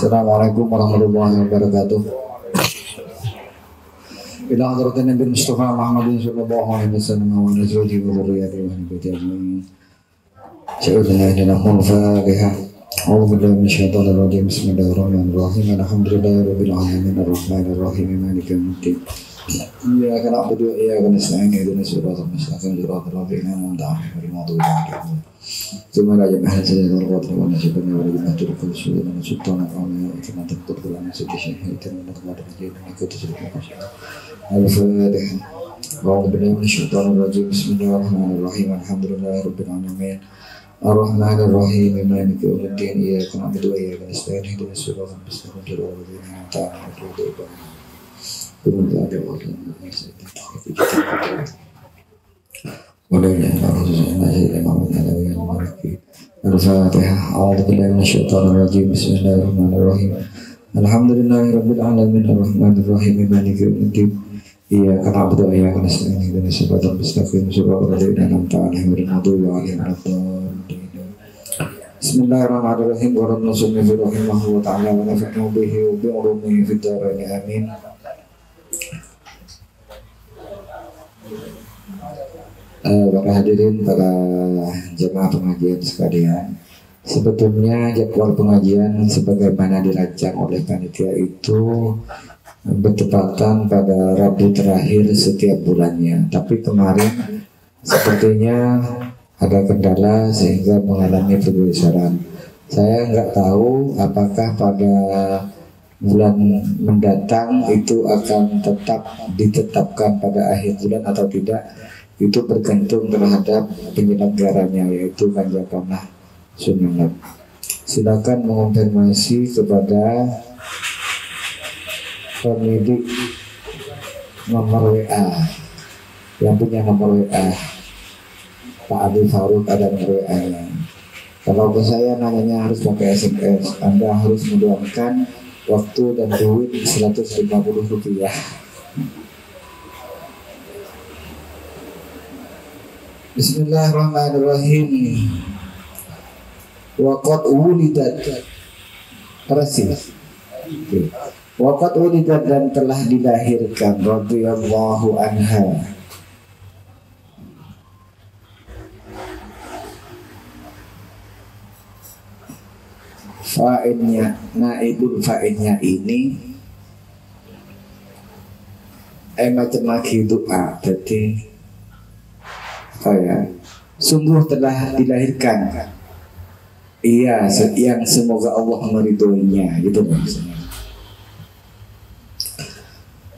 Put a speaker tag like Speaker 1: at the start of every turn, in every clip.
Speaker 1: Assalamualaikum warahmatullahi wabarakatuh. Ila hadratin Nabi Mustafa Muhammadin sallallahu alaihi wasallam wa ala alihi wa dzurriyyatihi wa ahli baitihi ajma'in. Syukurna lana al-Fatiha. A'udzu billahi minasyaitonir rajim. Bismillahirrahmanirrahim. Alhamdulillahirabbil alamin arrahmanir rahim maliki yaumiddin. Iyyaka na'budu wa iyyaka nasta'in ihdinas siratal mustaqim siratal ladzina an'amta 'alaihim ghairil maghdubi 'alaihim. Cuma aja mahal saja kalau kau terima nasib dan yang berjumlah turut kesulitan dan sultan kami karena takut dalam situasi itu dan kepada kejadian ikut terjadi. Al-Fatihah. Wa billahi minasyaitonir rajim. Bismillahirrahmanirrahim. Alhamdulillahirabbil alamin. Ar-Rahmanir Rahim. Maliki yaumiddin. Iyyaka na'budu wa iyyaka nasta'in ihdinas siratal mustaqim siratal ladzina an'amta 'alaihim. Al-Fatihah. A'udzu billahi minasyaitonir rajim. Bismillahirrahmanirrahim. Alhamdulillahirabbil alamin arrahmanir rahim maliki yaumiddin. Iyyaka na'budu wa iyyaka nasta'in ihdinas siratal mustaqim siratal ladzina an'amta 'alaihim ghairil maghdubi 'alaihim waladdallin. Bismillahirrahmanirrahim. Wa radnasmi fi rahimahu wa ta'ala wa nafa'na bihi wa bi 'ulumihi fid dharain amin. Para hadirin, para jemaah pengajian sekalian, sebetulnya jadwal pengajian sebagaimana dirancang oleh panitia itu bertepatan pada Rabu terakhir setiap bulannya. Tapi kemarin sepertinya ada kendala sehingga mengalami pergeseran. Saya nggak tahu apakah pada bulan mendatang itu akan tetap ditetapkan pada akhir bulan atau tidak. Itu bergantung terhadap penyelenggaranya, yaitu Kanjakanah Sumeneb. Silakan mengonfirmasi kepada pemilik nomor WA yang punya nomor WA. Pak Adi Faruk ada nomor WA-nya. Kalau ke saya nanyanya harus pakai SMS. Anda harus meluangkan waktu dan duit 150 rupiah. Bismillahirrahmanirrahim. Waqad wulidat persis. Waqad wulidat dan telah dilahirkan radhiyallahu anha. Fa'ilnya, naibul fa'ilnya ini macam doa. Jadi sungguh telah dilahirkan, iya, yang semoga Allah meridhoinya, gitu maksudnya.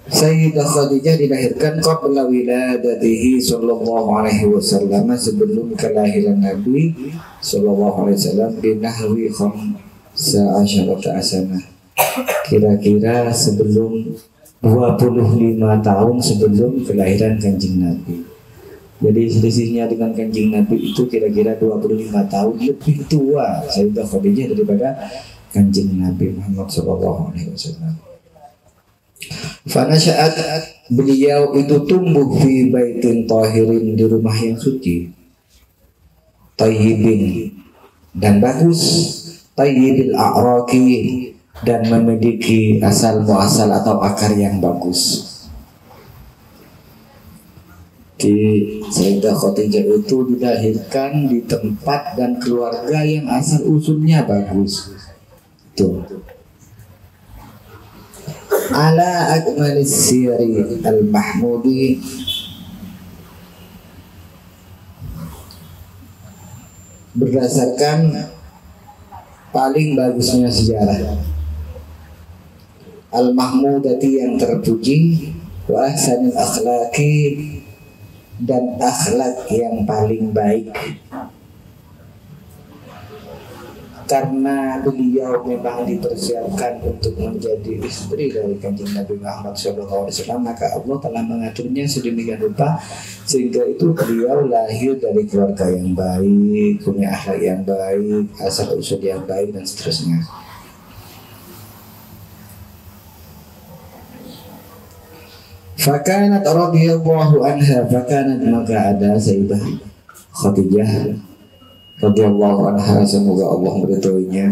Speaker 1: Sayyidah Khadijah dilahirkan qabla wiladatihi sallallahu alaihi wasallam, sebelum kelahiran Nabi sallallahu alaihi wasallam, binahwi khamsa'asyarata asana, kira-kira sebelum 25 tahun sebelum kelahiran Kanjeng Nabi. Jadi selisihnya dengan Kanjeng Nabi itu kira-kira 25 tahun lebih tua Sayyidah Khadijah daripada Kanjeng Nabi Muhammad sallallahu alaihi wasallam. Fanasha'at, beliau itu tumbuh fi baitin tahirin, di rumah yang suci, tayyibin dan bagus, tayyibil a'raqi, dan memiliki asal muasal atau akar yang bagus. Di Sayyidah Khadijah itu dilahirkan di tempat dan keluarga yang asal usulnya bagus. Tuh. Ala akmalis siri al-mahmudi, berdasarkan paling bagusnya sejarah, al-mahmudati yang terpuji, wa ahsanil akhlaqi, dan akhlak yang paling baik. Karena beliau memang dipersiapkan untuk menjadi istri dari Kanjeng Nabi Muhammad SAW, maka Allah telah mengaturnya sedemikian rupa sehingga itu beliau lahir dari keluarga yang baik, punya akhlak yang baik, asal usul yang baik, dan seterusnya. Fakanat radhiyallahu anha, fakanat, maka ada Sayyidah Khadijah radhiyallahu anha, semoga Allah meridhoinya,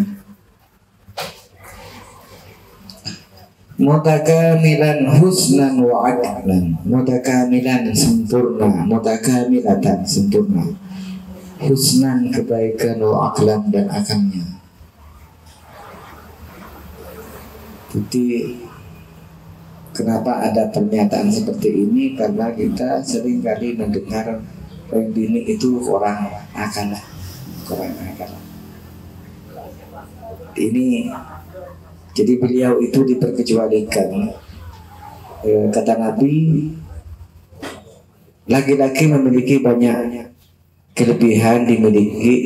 Speaker 1: mutakamilan husnan wa aqlan, mutakamilan sempurna, mutakamilatan sempurna, husnan kebaikan wa aqlan dan akalnya. Jadi kenapa ada pernyataan seperti ini? Karena kita seringkali mendengar ini itu orang akal. Ini jadi beliau itu diperkecualikan. Kata Nabi, laki-laki memiliki banyak kelebihan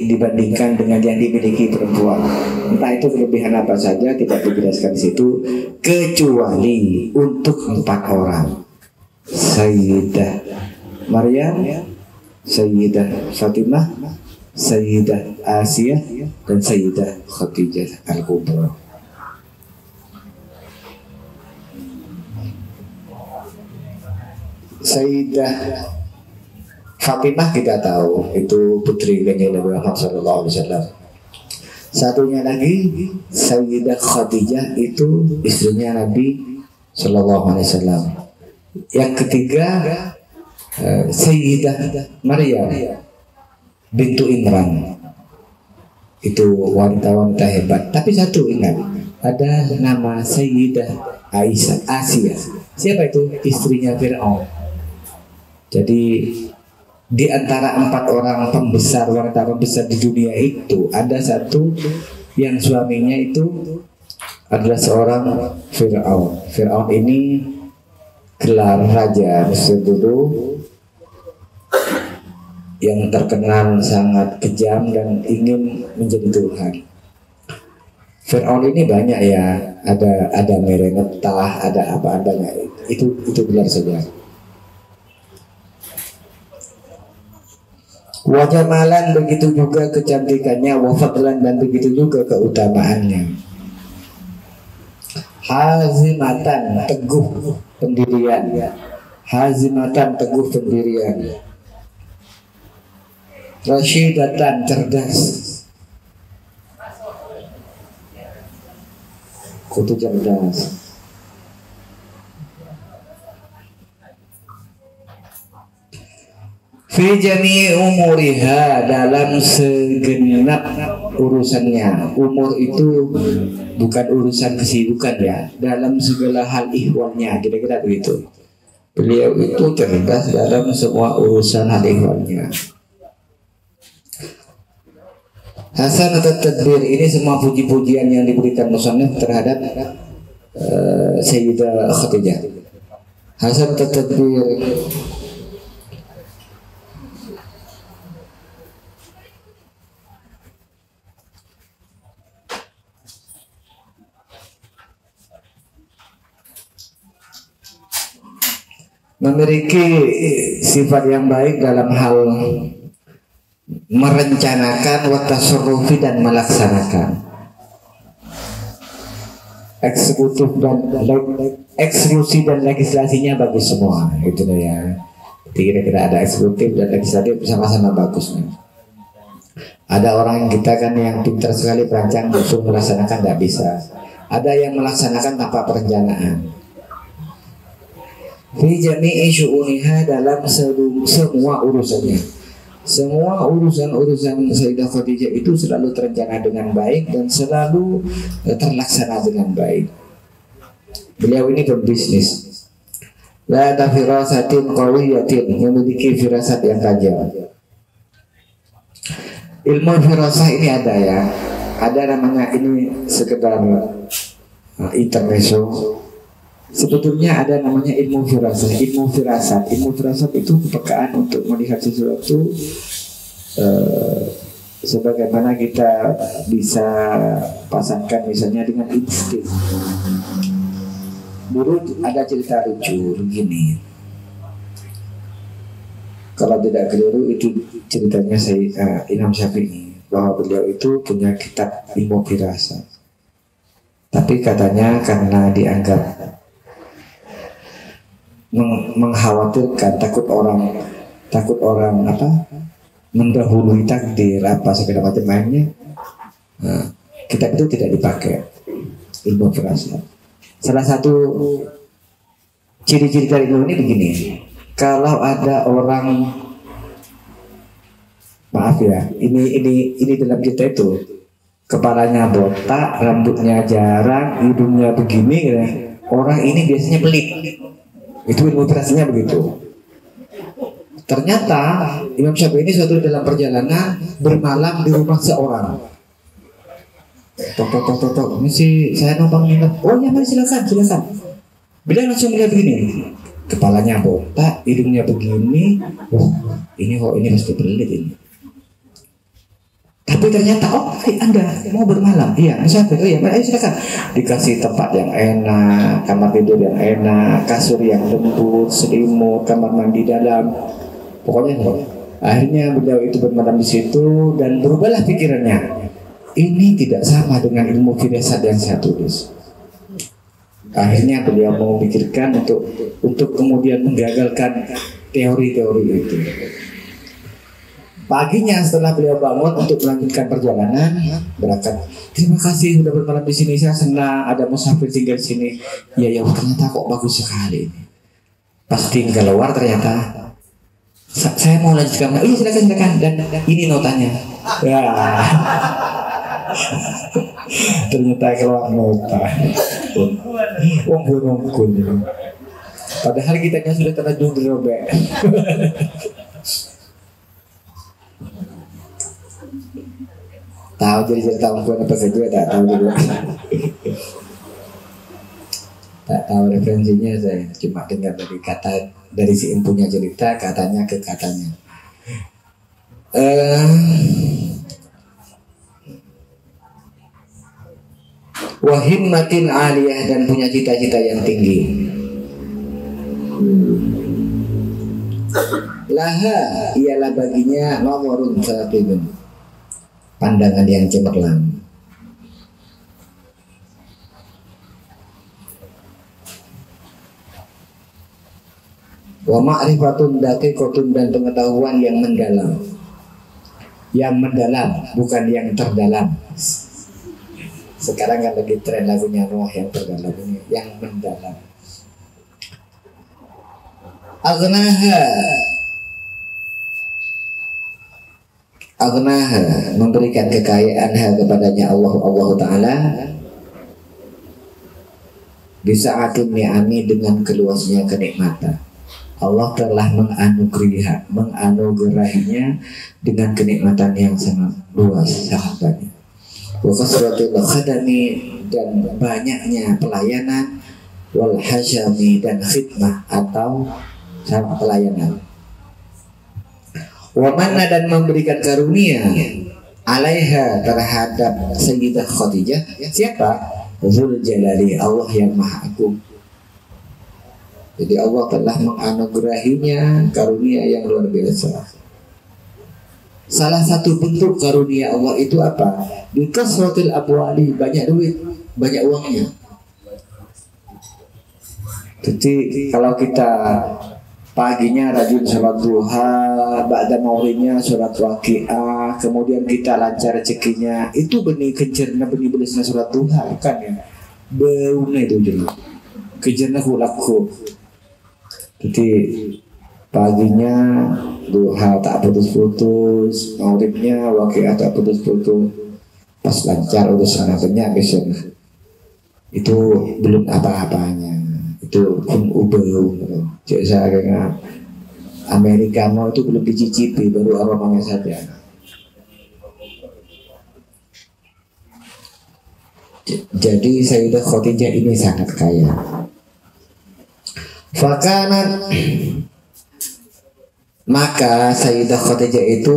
Speaker 1: dibandingkan dengan yang dimiliki perempuan. Entah itu kelebihan apa saja tidak dijelaskan di situ, kecuali untuk 4 orang: Sayyidah Maryam, Sayyidah Fatimah, Sayyidah Asiyah, dan Sayyidah Khadijah Al-Kubra. Sayyidah Fatimah kita tahu itu putri Nabi Muhammad SAW. Satunya lagi Sayyidah Khadijah itu istrinya Nabi SAW. Yang ketiga Sayyidah Maryam bintu Imran, itu wanita-wanita hebat. Tapi satu ingat, ada nama Sayyidah Asiyah. Siapa itu? Istrinya Fir'aun. Jadi di antara 4 orang pembesar, wanita pembesar di dunia itu, ada satu yang suaminya itu adalah seorang Fir'aun. Fir'aun ini gelar raja Mesir dulu yang terkenal sangat kejam dan ingin menjadi Tuhan. Fir'aun ini banyak ya, ada Merenetah, ada apa adanya. Itu gelar saja. Wajah malan, begitu juga kecantikannya, wafadlan, dan begitu juga keutamaannya. Hazimatan, teguh pendirian. Hazimatan, teguh pendirian. Rasyidatan, cerdas. Kutu cerdas. Fi jami'i umuriha, dalam segenap urusannya. Umur itu bukan urusan kesibukan ya, dalam segala hal ihwalnya, kira-kira begitu. Beliau itu cerdas dalam semua urusan hal ihwalnya. Hasan atau tadbir, ini semua puji-pujian yang diberikan musannif terhadap Sayyidah Khadijah. Hasan atau tadbir, memiliki sifat yang baik dalam hal merencanakan, watasarrufi, dan melaksanakan. Eksekusi dan legislasinya bagus semua, gitu ya. Kira-kira ada eksekutif dan legislatif sama-sama bagus. Ada orang kita kan yang pintar sekali perancang, langsung melaksanakan tidak bisa. Ada yang melaksanakan tanpa perencanaan. Fi jami'i syu'uniha, dalam semua urusannya. Semua urusan Sayyidah Khadijah itu selalu terencana dengan baik dan selalu terlaksana dengan baik. Beliau ini pembisnis. La tafirasatin qawiyatin, memiliki firasat yang tajam. Ilmu firasah ini ada ya. Ada namanya, ini sekedar intermezzo. Sebetulnya ada namanya ilmu firasat. Ilmu firasat itu kepekaan untuk melihat sesuatu sebagaimana kita bisa pasangkan misalnya dengan insting. Dulu ada cerita lucu begini. Kalau tidak keliru itu ceritanya Imam Syafi'i, bahwa beliau itu punya kitab ilmu firasat. Tapi katanya karena dianggap mengkhawatirkan, takut orang mendahului takdir apa segala macam lainnya, kitab itu tidak dipakai ilmu firasat. Salah satu ciri-ciri dari ilmu ini begini. Kalau ada orang, maaf ya, ini dalam kita itu kepalanya botak, rambutnya jarang, hidungnya begini, ya. Orang ini biasanya pelit. Itu ilmu firasatnya begitu. Ternyata Imam Syafi'i ini suatu dalam perjalanan bermalam di rumah seorang. Tok. Ini sih saya numpang nginep. Oh ya, mari silakan. Bila langsung melihat begini, kepalanya botak, hidungnya begini. Oh, ini pasti pelit ini. Tapi ternyata, Anda mau bermalam? Iya, misalnya, oh iya, ayo silakan. Dikasih tempat yang enak, kamar tidur yang enak, kasur yang lembut, selimut, kamar mandi dalam. Pokoknya, akhirnya beliau itu bermalam di situ dan berubahlah pikirannya. Ini tidak sama dengan ilmu firasat yang saya tulis. Akhirnya beliau mau memikirkan untuk kemudian menggagalkan teori-teori itu. Paginya setelah beliau bangun untuk melanjutkan perjalanan, berangkat. Terima kasih sudah bermalam di sini. Saya senang ada musafir tinggal di sini. Ya, ternyata kok bagus sekali ini. Pas tinggal keluar ternyata saya mau lanjutkan. Iya silakan. Dan ini notanya. Ya. Ternyata keluar nota. Ongkul. Padahal kita kan sudah terlanjur dirobek. Tahu jadi cerita ongkul apa saja tak tahu juga. Tak tahu referensinya, saya cuma dengar dari si impunya cerita, katanya ke katanya. Wahimmatin aliyah, dan punya cita-cita yang tinggi. Laha, ialah baginya nawarun saqibun, pandangan yang cemerlang. Wa ma'rifatun daqiqatun, dan pengetahuan yang mendalam. Yang mendalam, bukan yang terdalam. Sekarang kan lagi tren lagunya Roh yang terdalam ini, yang mendalam. Aghnaha, memberikan kekayaan kepadanya Allah Ta'ala. Bisa atin ni'ami, dengan keluasnya kenikmatan. Allah telah menganugerahinya dengan kenikmatan yang sangat luas, sangat banyak. Wa kasratul khadami, dan banyaknya pelayanan, wal hajami, dan khidmah atau sama pelayanan. Wa manna, dan memberikan karunia, alaiha, terhadap Sayyidah Khadijah. Siapa? Dzul Jalali, Allah yang Maha Agung. Jadi Allah telah menganugerahinya karunia yang luar biasa. Salah satu bentuk karunia Allah itu apa? Di kasratil abwali, banyak duit, banyak uangnya. Jadi kalau kita paginya rajin sholat duha, ba'da maghribinya sholat waqiah, kemudian kita lancar rezekinya, itu benih kejerna, benih belisna sholat duha, bukan ya? Beuna itu jelas. Kejerna hulakku. Jadi paginya duha tak putus-putus, maghribnya waqiah tak putus-putus, pas lancar urusan banyak besok. Itu belum apa-apanya, itu pun ubah. Cek saya kayak Americano itu belum dicicipi, baru aromanya saja. Jadi Sayyidah Khadijah ini sangat kaya. Fakanat, maka Sayyidah Khadijah itu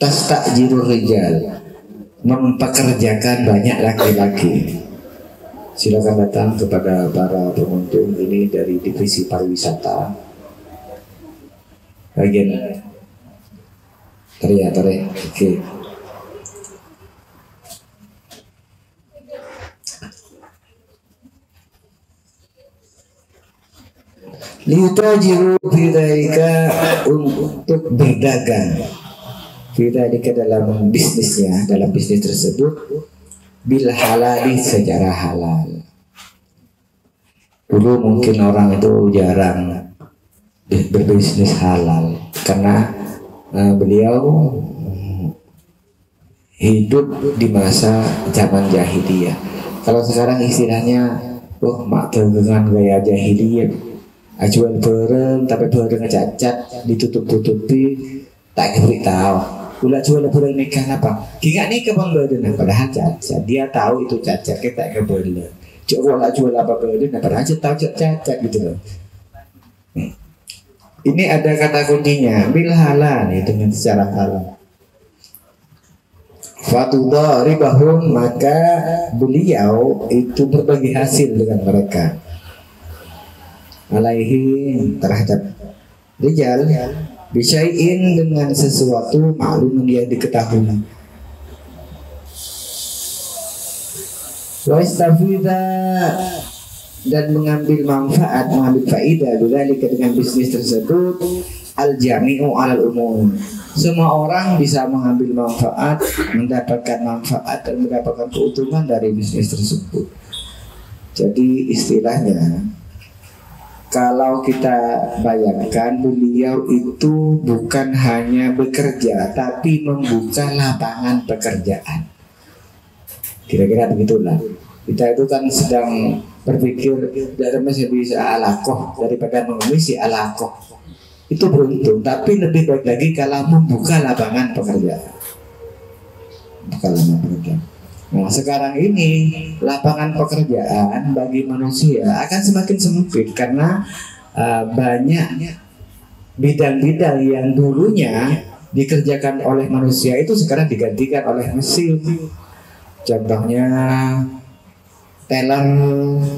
Speaker 1: tastajirur rijal, mempekerjakan banyak laki-laki. Silakan datang kepada para pengunjung ini dari divisi pariwisata bagian teriak. Oke. Liutajiru bidzalika, untuk berdagang bidzalika dalam bisnisnya, dalam bisnis tersebut bil halali, secara halal. Dulu mungkin orang itu jarang berbisnis halal karena beliau hidup di masa zaman jahiliyah. Kalau sekarang istilahnya, mak dengan gaya jahiliyah, ajuan bareng tapi bareng cacat, ditutup-tutupi, tak beritahu. Ulah jual bareng nikah apa? Gak nikah bang badan, padahal cacat. Dia tahu itu cacat, kita tak kebelan. Coba jual apa badan, padahal tahu cacat gitu loh. Ini ada kata kuncinya, bil halal nih, dengan secara halal. Fatudharibahum, maka beliau itu berbagi hasil dengan mereka. Alaihi, terhadap rijal, bisyai'in, dengan sesuatu maklum yang diketahui. Wa istafida, dan mengambil manfaat, mengambil faidah dengan bisnis tersebut. Al-jami'u alal umum, semua orang bisa mengambil manfaat, mendapatkan manfaat dan mendapatkan keuntungan dari bisnis tersebut. Jadi istilahnya, kalau kita bayangkan, beliau itu bukan hanya bekerja tapi membuka lapangan pekerjaan. Kira-kira begitulah. Kita itu kan sedang berpikir dari masih bisa alakoh daripada mengemis alakoh. Itu beruntung, tapi lebih baik lagi kalau membuka lapangan pekerjaan. Buka lapangan pekerjaan. Nah, sekarang ini lapangan pekerjaan bagi manusia akan semakin sempit karena banyak bidang-bidang yang dulunya dikerjakan oleh manusia itu sekarang digantikan oleh mesin. Contohnya teller,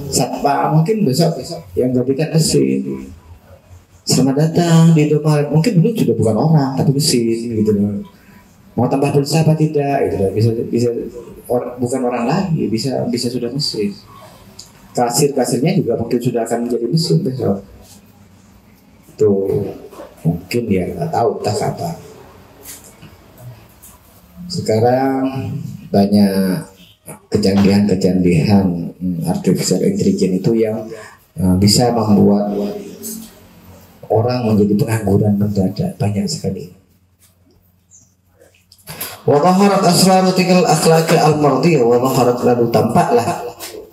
Speaker 1: satpam, mungkin besok yang gantikan mesin. Selamat datang di Indomaret, mungkin dulu sudah bukan orang tapi mesin gitu loh. Mau tambah pulsa apa tidak gitu loh. Bisa bukan orang lagi, bisa sudah mesin. Kasirnya juga mungkin sudah akan menjadi mesin besok. Tuh mungkin ya nggak tahu tak apa. Sekarang banyak kecanggihan artificial intelligence itu yang bisa membuat orang menjadi pengangguran mendadak, banyak sekali. Wa dhaharat asrarutil akhlaqil al-mardiyah, wa dhaharat, lalu tampaklah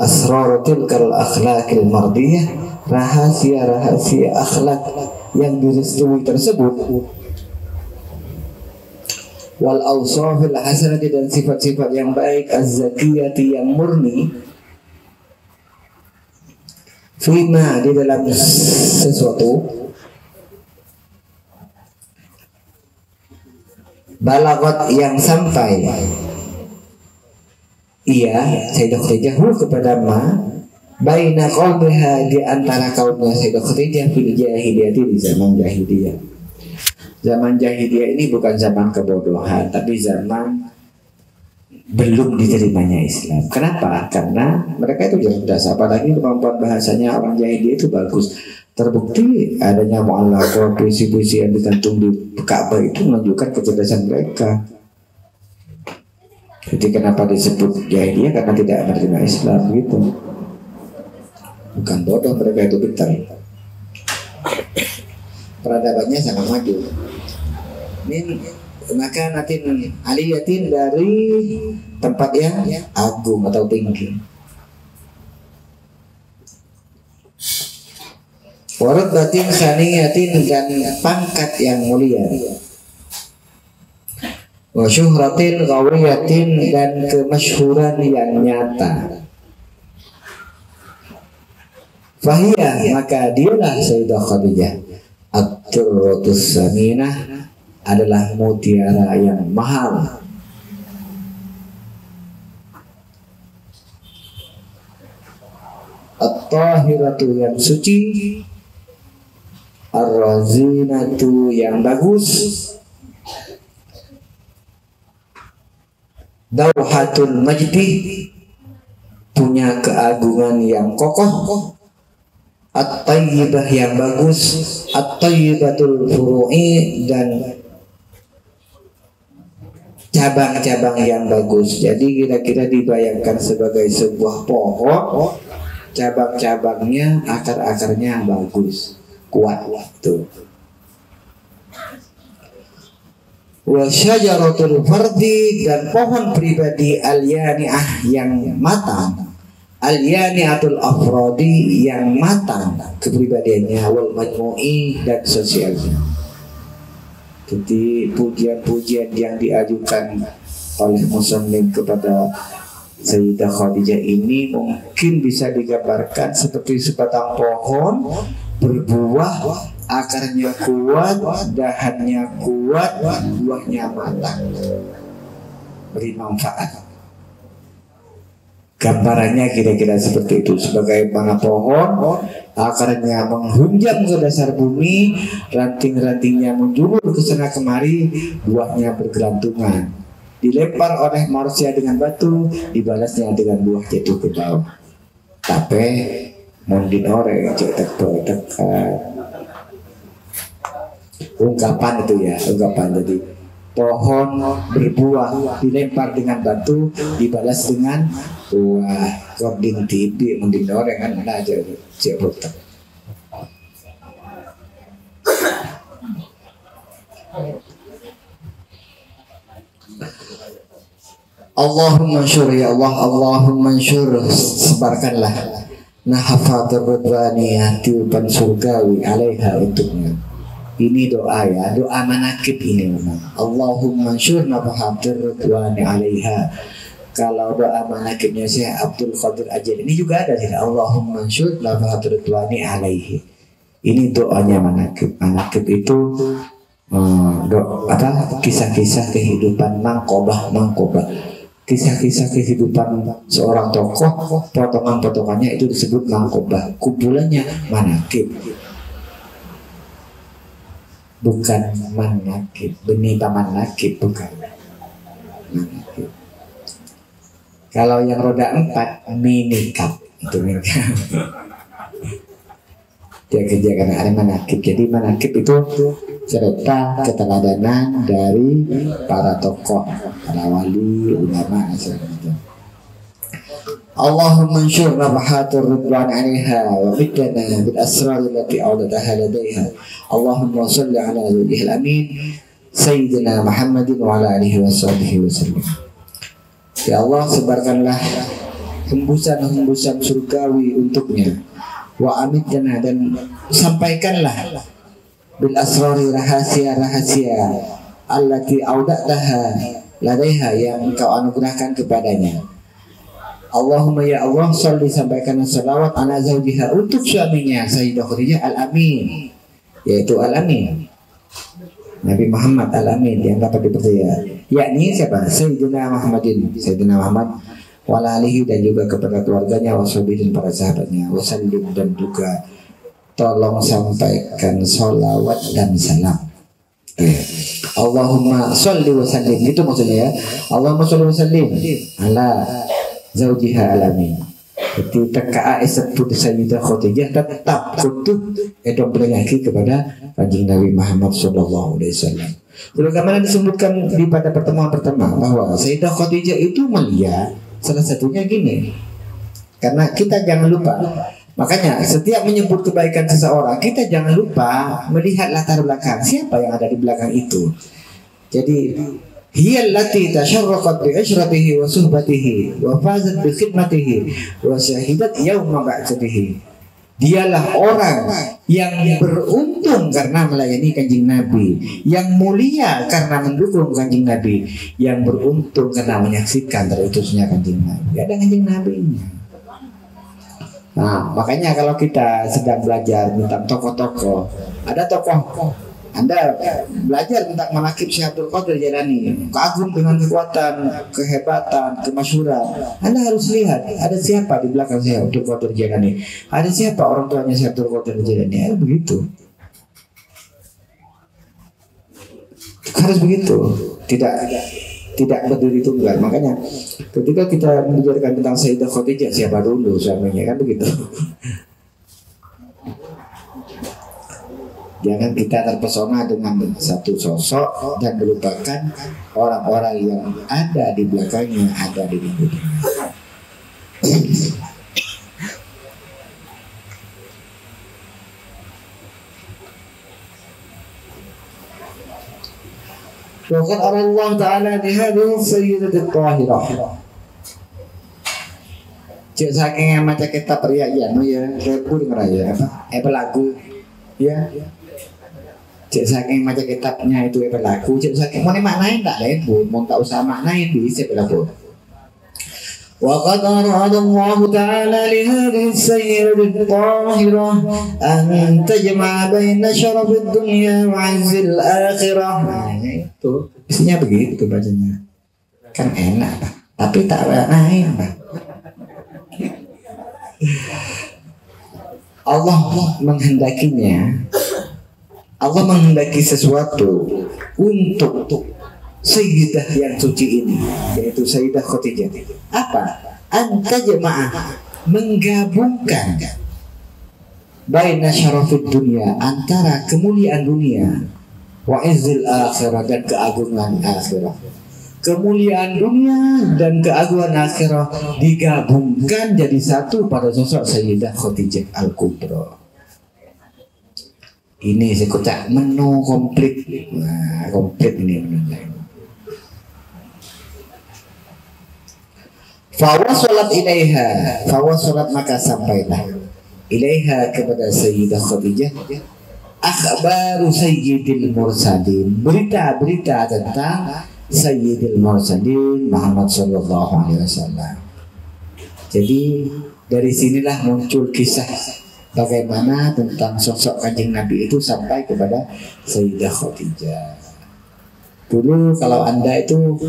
Speaker 1: asrarutil akhlaqil mardiyah, rahasia-rahasia akhlak yang direstui tersebut. Wal awsafil hasanati, dan sifat-sifat yang baik, az-zakiyati, yang murni, fima, di dalam sesuatu, balagot, yang sampai Sayyidah Khadijah kepada baina qaumiha, di antara kaumnya Sayyidah Khadijah fil jahiliyah, di zaman jahiliyah. Zaman jahiliyah ini bukan zaman kebodohan, tapi zaman belum diterimanya Islam. Kenapa? Karena mereka itu cerdas, apalagi kemampuan bahasanya orang jahiliyah itu bagus. Terbukti adanya mu'allaqah, puisi-puisi yang digantung di Ka'bah itu menunjukkan kecerdasan mereka. Jadi kenapa disebut jahiliyah? Karena tidak menerima Islam gitu. Bukan bodoh, mereka itu pintar. Peradabannya sangat maju. Ini maka nanti aliyatin, dari tempat yang agung atau tinggi. Warubatin saniyatin, dan pangkat yang mulia. Wa syuhratin qawiyatin, dan kemasyhuran yang nyata. Fahiyah, maka dialah Sayyidah Khadijah at-turratus saminah, adalah mutiara yang mahal. At-tahiratu, yang suci, ar-razinatu, yang bagus, dawhatul majdi, punya keagungan yang kokoh, at-tayyibah, yang bagus, at-tayyibatul furu'i, dan cabang-cabang yang bagus. Jadi kira-kira dibayangkan sebagai sebuah pohon cabang-cabangnya, akar-akarnya bagus, kuat tuh. Wa syajaratul fardi, dan pohon pribadi al-yani'ah yang matang, al-yani'atul afradi yang matang kepribadiannya, wal majmu'i dan sosialnya. Jadi pujian-pujian yang diajukan oleh muslim kepada Sayyidah Khadijah ini mungkin bisa digambarkan seperti sebatang pohon berbuah, akarnya kuat, dahannya kuat, buahnya matang, beri manfaat. Gambarannya kira-kira seperti itu. Sebagai mana pohon, akarnya menghunjam ke dasar bumi, ranting-rantingnya menjulur ke sana kemari, buahnya bergelantungan. Dilempar oleh manusia dengan batu, dibalasnya dengan buah jatuh ke bawah. Tapi mondin ore cetek ungkapan itu ya, ungkapan. Jadi pohon berbuah dilempar dengan batu, dibalas dengan buah. Kording tibi mondin ore kan mana aja cetek. Allahumma syur ya Allah, Allahumma syur, sebarkanlah nahafatul ridwaniyah, tiupan surgawi alaiha untuknya. Ini doa ya, doa manakib ini memang. Allahumma syur nahafatul ridwani alaiha. Kalau doa manakibnya Syekh Abdul Qadir Ajail ini juga ada sih. Allahumma syur nahafatul ridwani alaihi. Ini doanya manakib. Manakib itu kisah-kisah kehidupan mangkobah. Kisah-kisah kehidupan seorang tokoh, potongan-potongannya itu disebut mangkobah. Kumpulannya manakib, bukan manakib. Benih paman nakib, bukan manakib. Kalau yang roda 4 minikab, itu minikab. Dia kerja karena ada manakib. Jadi manakib itu cerita keteladanan dari para tokoh, para wali, ulama, macam-macam. Allahumma anshur nabahatur ridwan 'alaiha wa bidana bil asrar allati awdataha ladaiha. Allahumma shalli ala nabiyyil amin sayyidina Muhammadin wa ala alihi washabbihi wasallam. Ya Allah, sebarkanlah hembusan-hembusan surgawi untuknya. Wa amitna, dan sampaikanlah bil asrari, rahasia-rahasia allati audataha ladaiha, yang engkau anugerahkan kepadanya. Allahumma ya Allah, sholli, sampaikan salawat ala zawjiha, untuk suaminya Sayyidah Khadijah al-amin, yaitu al-amin Nabi Muhammad al-amin yang dapat dipercaya, yakni siapa? Sayyidina Muhammadin, Sayyidina Muhammad wala alihi, dan juga kepada keluarganya, washabihi, dan para sahabatnya, wasallim, dan juga tolong sampaikan sholawat dan salam. Allahumma sholli wa sallim, itu maksudnya ya. Allahumma sholli wa sallim ala zawjiha alamin. Jadi TKA sebut Sayyidah Khadijah tetap kutuh edom berlagi kepada Kanjeng Nabi Muhammad sallallahu alaihi wasallam. Bagaimana disebutkan di pada pertemuan pertama bahwa Sayyidah Khadijah itu mulia. Salah satunya gini, karena kita jangan lupa, makanya setiap menyebut kebaikan seseorang, kita jangan lupa melihat latar belakang, siapa yang ada di belakang itu. Jadi hiya allati tasharraqat bi ashratihi wa suhbatihi wa fazat bi khidmatihi wa syahidat yauma ba'tsatihi. Dialah orang yang beruntung karena melayani Kanjeng Nabi, yang mulia karena mendukung Kanjeng Nabi, yang beruntung karena menyaksikan terutusnya Kanjeng Nabi. Ada Kanjeng Nabinya. Nah, makanya kalau kita sedang belajar tentang tokoh-tokoh, ada tokoh, Anda belajar tentang manakib Syekh Abdul Qadir Jailani, kagum dengan kekuatan, kehebatan, kemasyhuran. Anda harus lihat ada siapa di belakang Syekh Abdul Qadir Jailani, ada siapa orang tuanya Syekh Abdul Qadir Jailani. Begitu, harus begitu, tidak berdiri tunggal. Makanya ketika kita membicarakan tentang Sayyidah Khadijah, siapa dulu suaminya, kan begitu. Jangan kita terpesona dengan satu sosok dan melupakan orang-orang yang ada di belakangnya, ada di dunia. Waqad Allah Ta'ala di hadhihi sayyidatul tahirah. Cek saking yang maca kitab riya ya repu ngeraya apa lagu ya. Cek saking maca kitabnya itu apa lagu, cek saking mau maknain tak repu, mau tak usah maknain bisa lagu. وقد أراد الله تعالى لهذه السيدة الطاهرة أن تجمع بين شرف الدنيا وعز الآخرة. Itu isinya begitu bacanya. Kan enak, tapi tak lain. Allah menghendakinya. Allah menghendaki sesuatu untuk Sayyidah yang suci ini, yaitu Sayyidah Khadijah. Apa? Anta jemaah menggabungkan baina syarafid dunia, antara kemuliaan dunia wa izzil akhirah, dan keagungan akhirah. Kemuliaan dunia dan keagungan akhirah digabungkan jadi satu pada sosok Sayyidah Khadijah Al-Kubra. Ini sekocak menu komplit. Nah, komplit ini menunya. Fawasolat ilaiha, fawasolat maka sampailah ilaiha kepada Sayyidah Khadijah akhbaru Sayyidil Mursalin, berita-berita tentang Sayyidil Mursalin Muhammad Sallallahu Alaihi Wasallam. Jadi dari sinilah muncul kisah bagaimana tentang sosok Kanjeng Nabi itu sampai kepada Sayyidah Khadijah. Dulu kalau Anda itu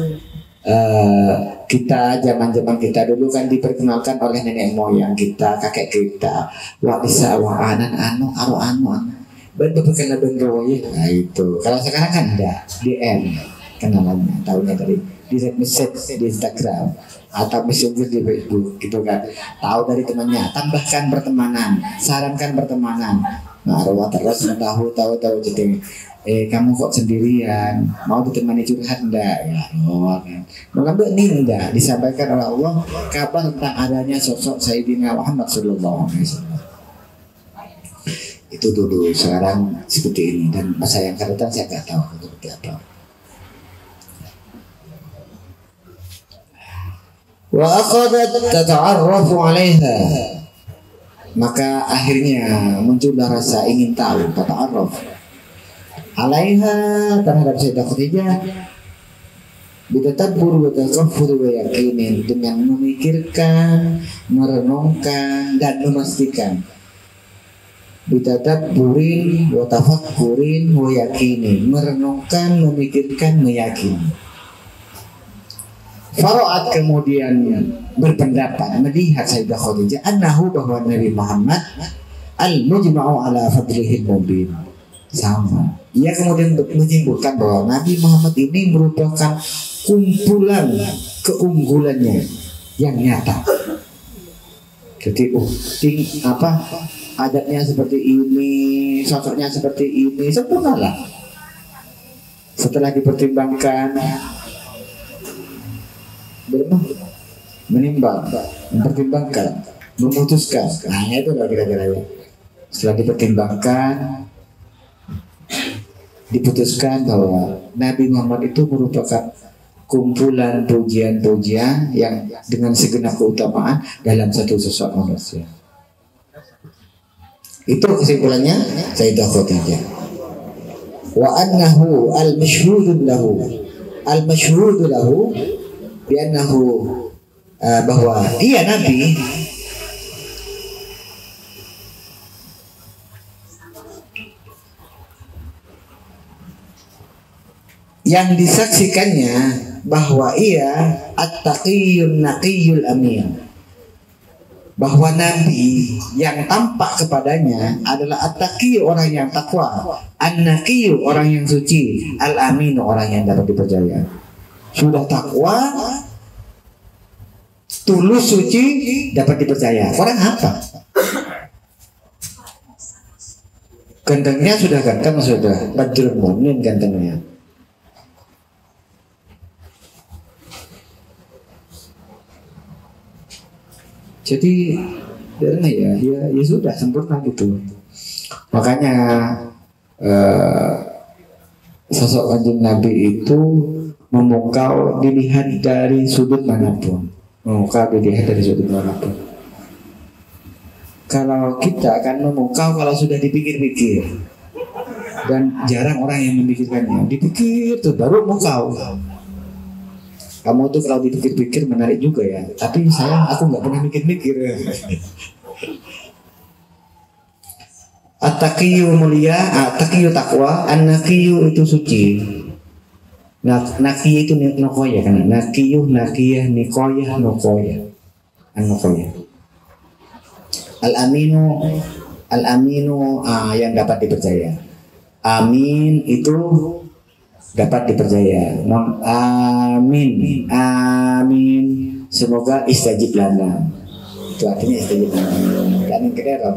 Speaker 1: kita zaman kita dulu kan diperkenalkan oleh nenek moyang kita, kakek kita, wa isa wa anan anu aro anu berkenal dengan nah itu. Kalau sekarang kan enggak, DM kenalannya, tahunya dari di message di Instagram atau messenger di Facebook gitu kan, tahu dari temannya, tambahkan pertemanan, sarankan pertemanan. Nah, arwah terus tahu jadi kamu kok sendirian, mau ditemani curhat enggak ya? Oh kan, mengambil ini enggak disampaikan oleh Allah kabar tentang adanya sosok Sayyidina Muhammad Sallallahu Alaihi Wasallam. Itu dulu, sekarang seperti ini, dan masa yang akan datang saya nggak tahu seperti apa. Wa aqadat tata'arrafu 'alaiha, maka akhirnya muncullah rasa ingin tahu, tata'arraf 'alaiha terhadap Sayyidah Khadijah, bitatabbur wa tasaffur wa yaqinin, dengan memikirkan, merenungkan dan memastikan. Bitadabburin wa tafakkurin wa yaqinin, merenungkan, memikirkan, meyakini. Faro'at kemudian berpendapat, melihat Sayyidah Khadijah annahu, bahwa Nabi Muhammad al-mujma'u ala fadlihil mubin, sama. Ia kemudian menyimpulkan bahwa Nabi Muhammad ini merupakan kumpulan keunggulannya yang nyata. Jadi adatnya seperti ini, sosoknya seperti ini, sempurnalah. Setelah dipertimbangkan, menimbang, mempertimbangkan, memutuskan. Nah, itu lah kira-kira ya. Setelah dipertimbangkan, diputuskan bahwa Nabi Muhammad itu merupakan kumpulan pujian-pujian yang dengan segenap keutamaan dalam satu sosok manusia. Itu kesimpulannya Sayyidah Khadijah. Wa annahu al-mashhudu lahu bi'annahu, bahwa dia Nabi yang disaksikannya bahwa ia at-taqiyyun naqiyyul amin, bahwa Nabi yang tampak kepadanya adalah at-taqi, orang yang takwa, an-naqi, orang yang suci, al-amin, orang yang dapat dipercaya. Sudah takwa, tulus, suci, dapat dipercaya. Orang apa? Gantengnya sudah ganteng, sudah Badrul Mu'min gantengnya. Jadi ya sudah sempurna gitu. Makanya sosok kanjeng Nabi itu memukau dilihat dari sudut manapun. Memukau dilihat dari sudut manapun. Kalau kita akan memukau kalau sudah dipikir-pikir. Dan jarang orang yang memikirkannya. Dipikir tuh baru mukau. Kamu tuh kalau dipikir-pikir menarik juga ya. Tapi sayang aku nggak pernah mikir-mikir. At-taqiyyu mulia, at-taqiyyu takwa, an-naqiyyu itu suci. Naqiyyu itu nokoya kan. Naqiyyu, naqiyah, nikoyah, nokoya. An-nokoya. Al-aminu yang dapat dipercaya. Amin itu dapat dipercaya. Amin, amin. Semoga istajib lana. Itu artinya istajib lana. Amin kedera.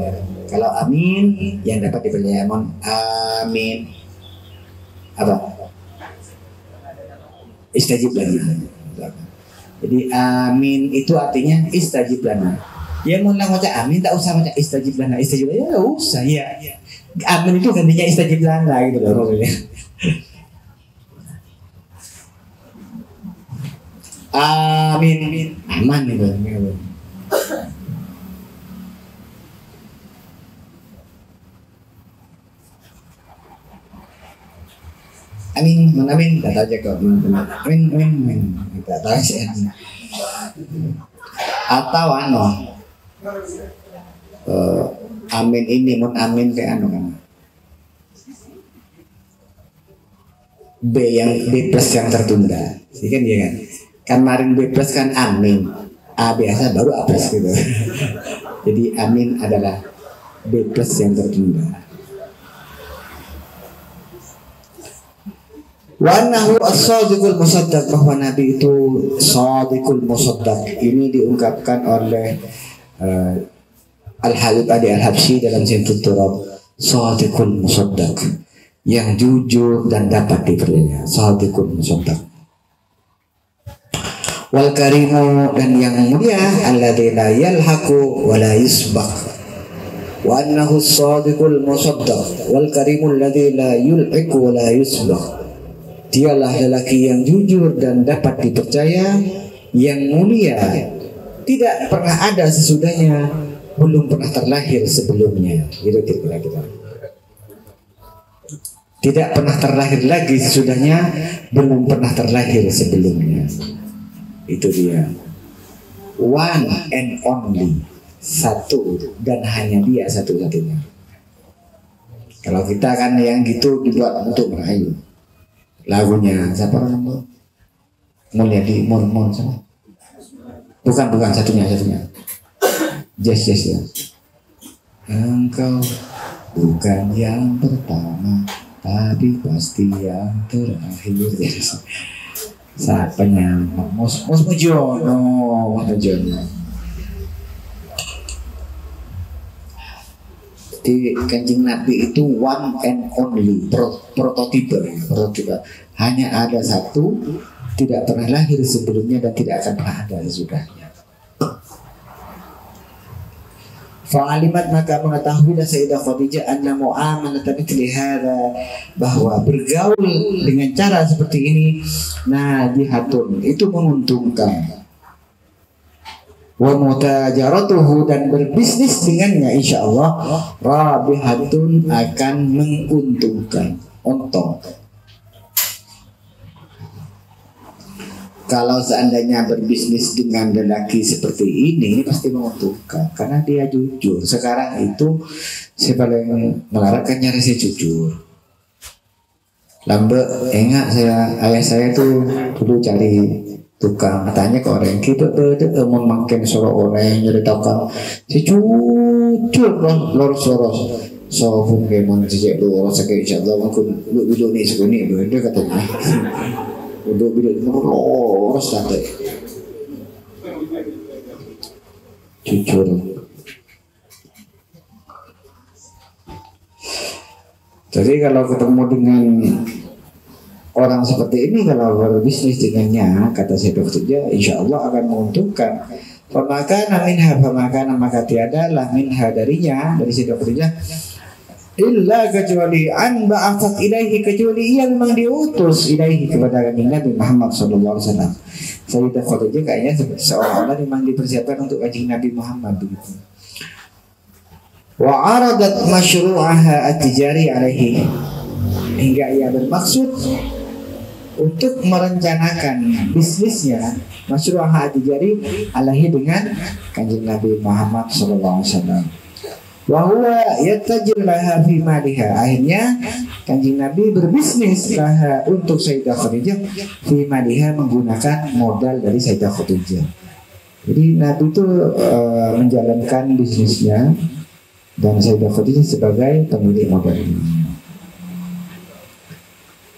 Speaker 1: Kalau amin yang dapat dipercaya. Amin. Apa? Istajib lana. Jadi amin itu artinya istajib lana. Ya mau baca amin tak usah baca istajib lana. Istajib lana ya usah ya. Amin itu gantinya istajib lana gitu loh maksudnya. Amin, aman gitu. Amin, amin, kata aja kok. Amin, kata aja. Atau amin ini mun amin kayak kan. B plus yang tertunda. Sih kan dia kan. Kemarin B plus kan amin. A biasa baru A plus gitu. Jadi amin adalah B plus yang tertunda. Wa annahu as-sadiqul musaddaq, bahwa Nabi itu sadiqul musaddaq. Ini diungkapkan oleh Al-Habib Adi Al-Habsyi dalam Simtud Turab. Sadiqul musaddaq, yang jujur dan dapat dipercaya. Sadiqul musaddaq. Wal karimu, dan yang mulia, alladzi la yalhaqu wa la yusbaq. Wa annahu as-sadiqul musaddaq wal karimu alladzi la yulhiqu wa la yusbaq. Dialah lelaki yang jujur dan dapat dipercaya, yang mulia, tidak pernah ada sesudahnya, belum pernah terlahir sebelumnya. Itu kira-kira. Tidak pernah terlahir lagi sesudahnya, belum pernah terlahir sebelumnya. Itu dia. One and only, satu dan hanya dia satu-satunya. Kalau kita kan yang gitu dibuat untuk merayu. Lagunya siapa namanya? Mulia di Mon sama. Bukan satunya. Yes ya. Engkau bukan yang pertama, tapi pasti yang terakhir. Yes. Siapanya? Mas Mujono. Di Kanjeng Nabi itu one and only, prototipe. Hanya ada satu, tidak pernah lahir sebelumnya dan tidak akan pernah ada sesudahnya. Fa'alimat, maka mengetahuilah Sayyidah Khadijah anna mu'amalata mithli hadza, bahwa bergaul dengan cara seperti ini najihatun, itu menguntungkan. Wa mutajaratuhu, dan berbisnis dengannya insyaallah rabihatun, akan menguntungkan, untung. Kalau seandainya berbisnis dengan lelaki seperti ini pasti menguntungkan karena dia jujur. Sekarang itu saya paling melarangkan nyari si jujur. Lambe enggak, ayah saya tuh dulu cari tukang, katanya ke orang kita memakai suara orang nyari tukang si jujur loros so mungkin sejak loros kayak insyaallah aku dulu nih segini dia katanya udah bilang loros tante jujur. Jadi kalau ketemu dengan orang seperti ini, kalau berbisnis dengannya, kata saya dokternya, insya Allah akan menguntungkan. Pemakanan minha, pemakanan maka tiadalah minha darinya, dari si dokternya, illa kecuali an ba'atsat ilaihi, kecuali ia memang diutus ilaihi kepada Nabi Muhammad sallallahu alaihi wasallam. Sayyidah Khadijah kayaknya seolah-olah memang dipersiapkan untuk kanjeng Nabi Muhammad begitu. Wa aradat masyru'aha at-tijari alaihi, hingga ia bermaksud untuk merencanakan bisnisnya masyru'aha at-tijari alaihi dengan kanjeng Nabi Muhammad sallallahu alaihi wasallam. Wa huwa yattajir laha fi maliha, akhirnya kanjeng Nabi berbisnis laha untuk Sayyidah Khadijah fi maliha, menggunakan modal dari Sayyidah Khadijah. Jadi Nabi itu menjalankan bisnisnya dan Sayyidah Khadijah sebagai pemilik modal ini.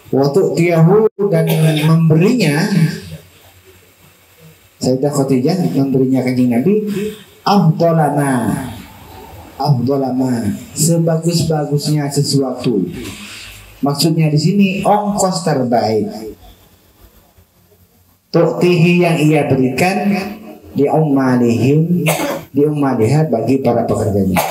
Speaker 1: Waktu tiahu, dan memberinya Sayyidah Khadijah memberinya kanjeng Nabi afdolama, sebagus-bagusnya sesuatu. Maksudnya di sini ongkos terbaik. Tu'tihi, yang ia berikan di ummaliha, bagi para pekerjanya.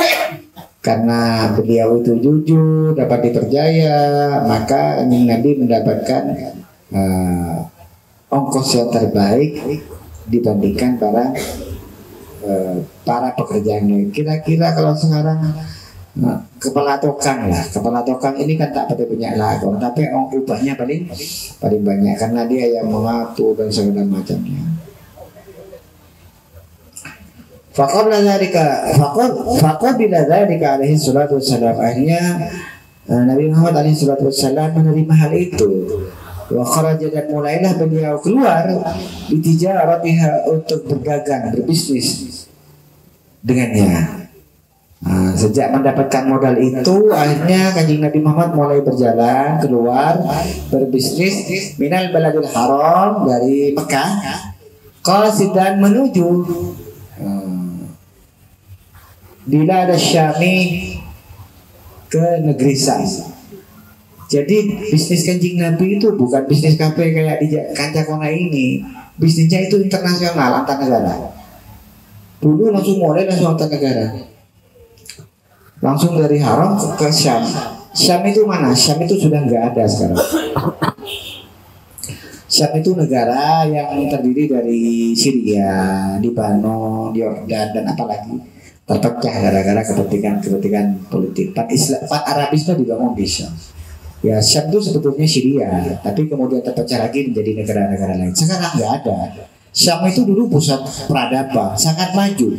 Speaker 1: Karena beliau itu jujur, dapat dipercaya, maka Nabi mendapatkan ongkos yang terbaik dibandingkan para pekerjaannya. Kira-kira kalau sekarang kepala tukang ini kan tak pada banyak lagu, tapi upahnya paling banyak karena dia yang mengatur dan segala macamnya. Faqabila dzalika alaihi salatu wassalam, akhirnya Nabi Muhammad alaihi salatu wassalam menerima hal itu. Wa kharaja, dan mulailah beliau keluar di tijaratiha, untuk berdagang, berbisnis dengannya. Sejak mendapatkan modal itu, akhirnya kanjeng Nabi Muhammad mulai berjalan keluar berbisnis minal baladil haram, dari Mekah, qasidan menuju bilad Syami, ke negeri Syam. Jadi bisnis kanjeng Nabi itu bukan bisnis kafe kayak di Kancakona ini. Bisnisnya itu internasional, antar negara. Dulu langsung antar negara. Langsung dari Haram ke Syam. Syam itu mana? Syam itu sudah nggak ada sekarang. Syam itu negara yang terdiri dari Syria, Lebanon, Yordan, dan apalagi terpecah gara-gara kepentingan politik. Pan Arabisme juga mau bisa. Ya, Syam itu sebetulnya Syria, tapi kemudian terpecah lagi menjadi negara-negara lain. Sekarang nggak ada. Syam itu dulu pusat peradaban, sangat maju.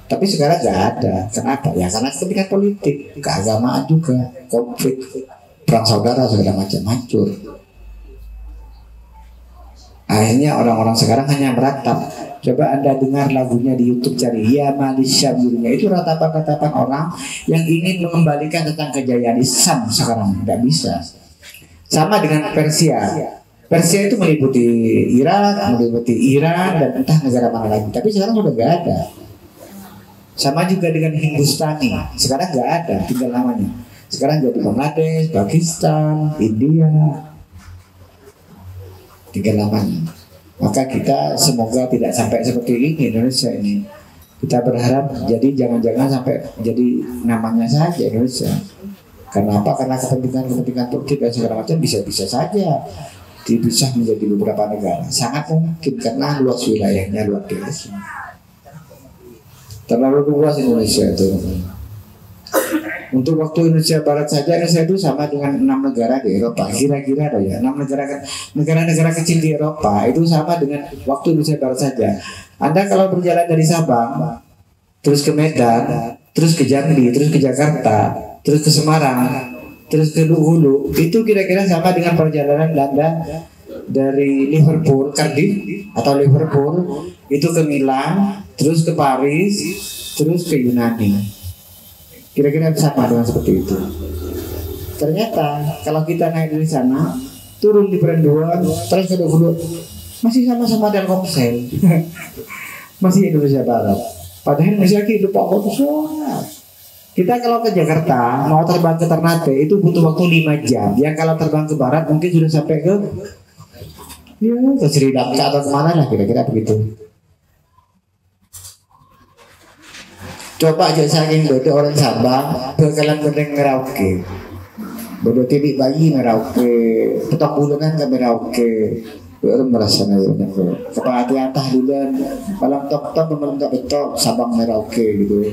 Speaker 1: Tapi sekarang nggak ada. Kenapa? Ya karena kepentingan politik, keagamaan juga, konflik, perang saudara segala macam hancur. Akhirnya orang-orang sekarang hanya meratap. Coba Anda dengar lagunya di YouTube, cari Ya Malis Syam, judulnya. Itu ratapan-ratapan orang yang ingin mengembalikan tentang kejayaan Islam sekarang. Tidak bisa. Sama dengan Persia. Persia itu meliputi Irak, meliputi Iran, dan entah negara mana lagi. Tapi sekarang sudah nggak ada. Sama juga dengan Hindustani. Sekarang nggak ada, tinggal namanya. Sekarang jadi Bangladesh, Pakistan, India, tinggal namanya. Maka kita semoga tidak sampai seperti ini Indonesia ini. Kita berharap jadi jangan-jangan sampai jadi namanya saja Indonesia. Karena apa? Karena kepentingan politik dan segala macam bisa-bisa saja dipisah menjadi beberapa negara. Sangat mungkin karena luas wilayahnya, luar biasa. Terlalu luas Indonesia itu. Untuk waktu Indonesia Barat saja, Indonesia itu sama dengan 6 negara di Eropa. Kira-kira ada ya 6 negara kecil di Eropa itu sama dengan waktu Indonesia Barat saja. Anda kalau berjalan dari Sabang, terus ke Medan, terus ke Jambi, terus ke Jakarta, terus ke Semarang, terus ke Hulu, itu kira-kira sama dengan perjalanan Anda dari Liverpool, Cardiff atau Liverpool itu ke Milan, terus ke Paris, terus ke Yunani. Kira-kira sama dengan seperti itu. Ternyata kalau kita naik dari sana, turun di Perenduan, terus ke Hulu, masih sama-sama Telkomsel. Masih Indonesia Barat. Padahal Indonesia hidup pokok semua. Kita kalau ke Jakarta mau terbang ke Ternate itu butuh waktu 5 jam. Yang kalau terbang ke barat mungkin sudah sampai ke Sri Lanka atau kemana lah, kira-kira begitu. Coba aja saking bodoh orang Sabang bakalan mendeng Merauke. Bodoh tidik bayi Merauke, petok bulungan ke Merauke. Orang merasa nanya kepala hati-hati duluan malam tok-tok malam tok Sabang Merauke gitu.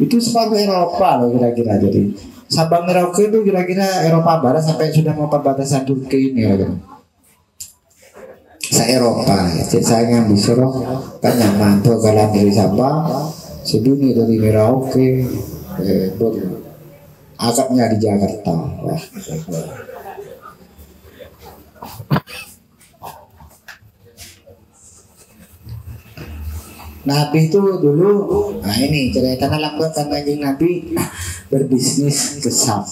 Speaker 1: Itu separuh Eropa loh kira-kira. Jadi Sabang Merauke itu kira-kira Eropa Barat sampai sudah mau perbatasan Turki ini gitu. Saya Eropa, saya yang disuruh kan nyaman tuh kalau dari Sabang, seduni dari Merauke, agaknya di Jakarta. Wah, Nabi itu dulu, nah ini cerita lakukan kanjeng Nabi berbisnis ke Syam.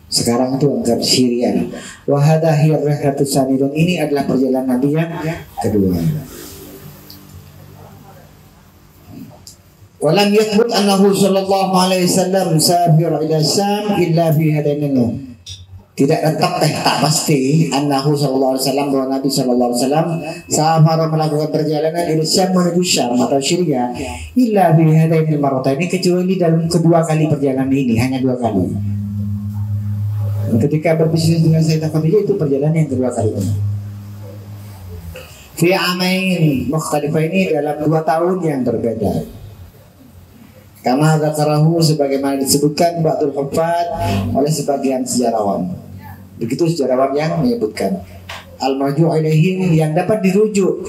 Speaker 1: Sekarang itu anggap Syria. Wahadahir rahatus sanidun, ini adalah perjalanan Nabi yang kedua. Walam yathbut annahu sallallahu alaihi wasallam safir ila Syam illa fi hadainin. Tidak tetap tak pasti annahu sallallahu alaihi wasallam bahwa Nabi sallallahu alaihi wasallam safar melakukan perjalanan dari Syam menuju Syam atau Syria illa fi hadainil marrataini, kecuali dalam kedua kali perjalanan ini, hanya 2 kali. Ketika berbisnis dengan Sayyidah Khadijah itu perjalanan yang kedua kali ini. Fi amain mukhtalifah, ini dalam 2 tahun yang berbeda. Kama dzakarahu, sebagaimana disebutkan ba'dul huffaz oleh sebagian sejarawan. Begitu sejarawan yang menyebutkan al-marju' ilaihim, yang dapat dirujuk.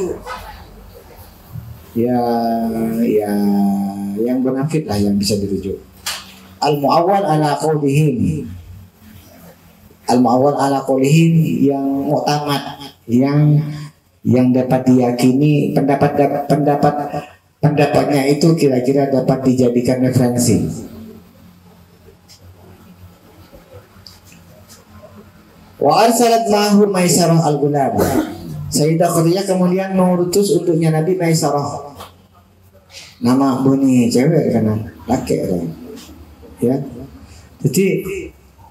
Speaker 1: Yang bonafid lah yang bisa dirujuk. Al-mu'awwal ala qaulihim. Al-mu'awwal ala qaulihim yang mu'tamad, yang dapat diyakini pendapatnya itu kira-kira dapat dijadikan referensi. Wa arsalat ma'hu Maisarah al-Ghulam. Sayyidah Khadijah kemudian mengutus untuknya Nabi Maisarah. Nama bunyi cewek kan, laki kan. Ya. Jadi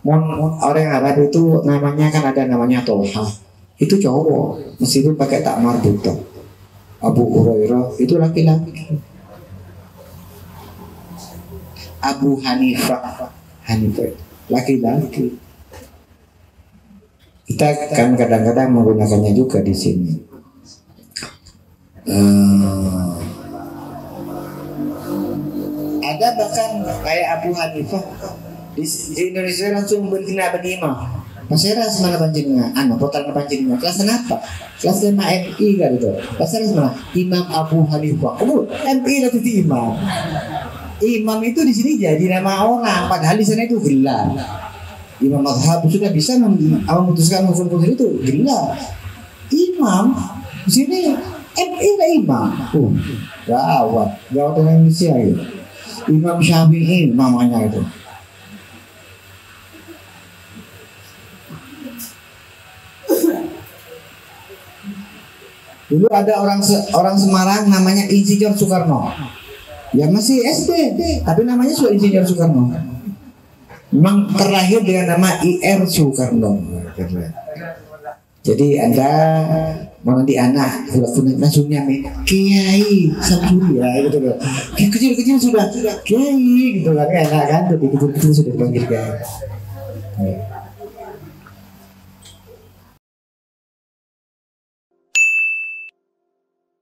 Speaker 1: orang Arab itu namanya kan ada namanya Tolha. Itu cowok, meskipun pakai tak marbuta. Abu Hurairah itu laki-laki. Abu Hanifah laki-laki. Kita kan kadang-kadang menggunakannya juga di sini. Ada bahkan kayak Abu Hanifah di Indonesia langsung berkena benima. Masyarakat mana panjenengan? Portal panjenengan. Kelas apa? Kelas 5 MI kan itu. Kelas mana? Imam Abu Hanifah. MI itu imam. Imam itu di sini jadi nama orang, padahal di sana itu gelar. Imam mazhab sudah bisa memutuskan hukum itu gelar. Imam di sini MI lah imam. Gawat dengan Indonesia itu. Imam Syafi'i namanya itu. Dulu ada orang Semarang namanya Insinyur Soekarno. Ya masih SD, tapi namanya sudah Insinyur Soekarno. Memang terlahir dengan nama IR Soekarno. Jadi Anda mau nanti anak langsungnya Kiai Samsuri ya gitu loh. Kecil-kecil sudah Kiai gitu kan, enak kan, tapi kecil-kecil sudah dipanggil Kiai.